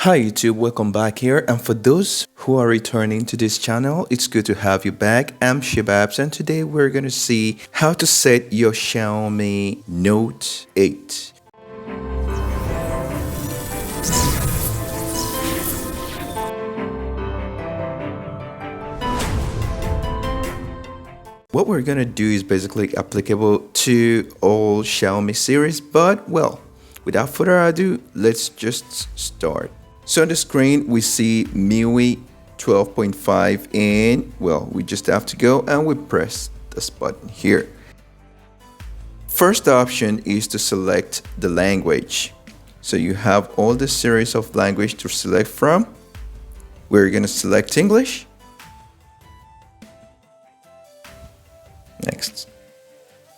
Hi YouTube, welcome back here, and for those who are returning to this channel, it's good to have you back. I'm Shababs, and today we're going to see how to set your XIAOMI Note 8. What we're going to do is basically applicable to all XIAOMI series, but well, without further ado, let's just start. So on the screen, we see MIUI 12.5 and well, we just have to go and we press this button here. First option is to select the language. So you have all the series of language to select from. We're going to select English. Next.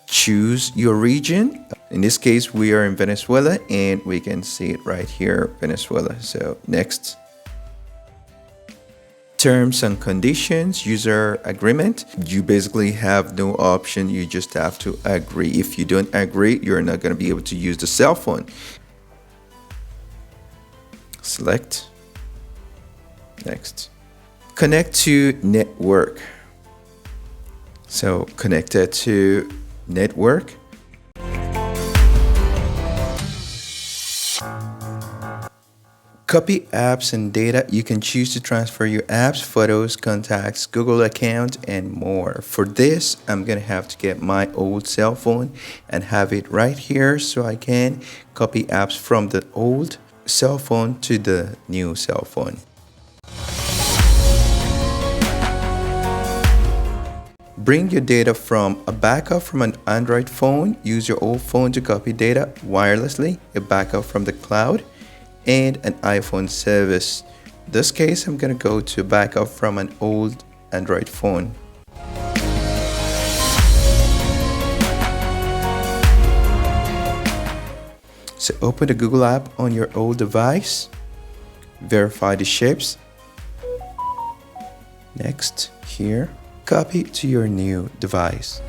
Choose your region. In this case, we are in Venezuela and we can see it right here, Venezuela. So next. Terms and conditions, user agreement. You basically have no option. You just have to agree. If you don't agree, you're not going to be able to use the cell phone. Select. Next. Connect to network. So connected to network. Copy apps and data. You can choose to transfer your apps, photos, contacts, Google account, and more. For this, I'm gonna have to get my old cell phone and have it right here so I can copy apps from the old cell phone to the new cell phone. Bring your data from a backup from an Android phone. Use your old phone to copy data wirelessly, a backup from the cloud, and an iPhone service. In this case, I'm going to go to backup from an old Android phone. So open the Google app on your old device. Verify the shapes. Next, here. Copy to your new device.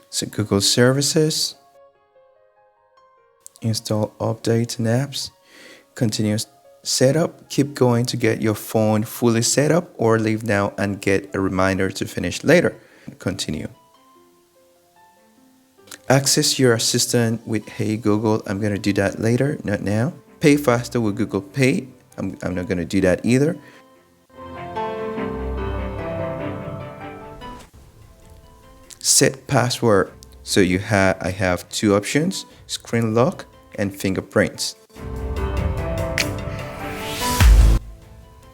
So Google services, install updates and apps, continuous setup. Keep going to get your phone fully set up, or leave now and get a reminder to finish later. Continue. Access your assistant with Hey Google. I'm going to do that later, not now. Pay faster with Google Pay. I'm not going to do that either. Set password. So I have two options: screen lock and fingerprints.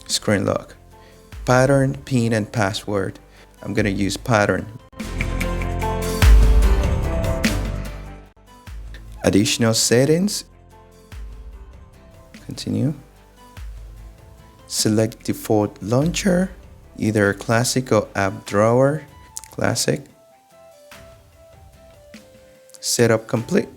Screen lock. Pattern, pin, and password. I'm going to use pattern. Additional settings. Continue. Select default launcher, either classic or app drawer. Classic. Setup complete.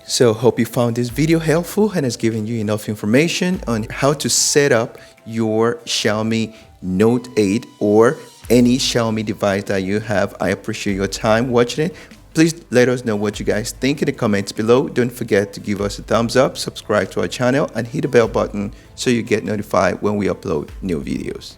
So hope you found this video helpful and has given you enough information on how to set up your XIAOMI Note 8 or any XIAOMI device that you have. I appreciate your time watching it. Please let us know what you guys think in the comments below. Don't forget to give us a thumbs up, subscribe to our channel, and hit the bell button so you get notified when we upload new videos.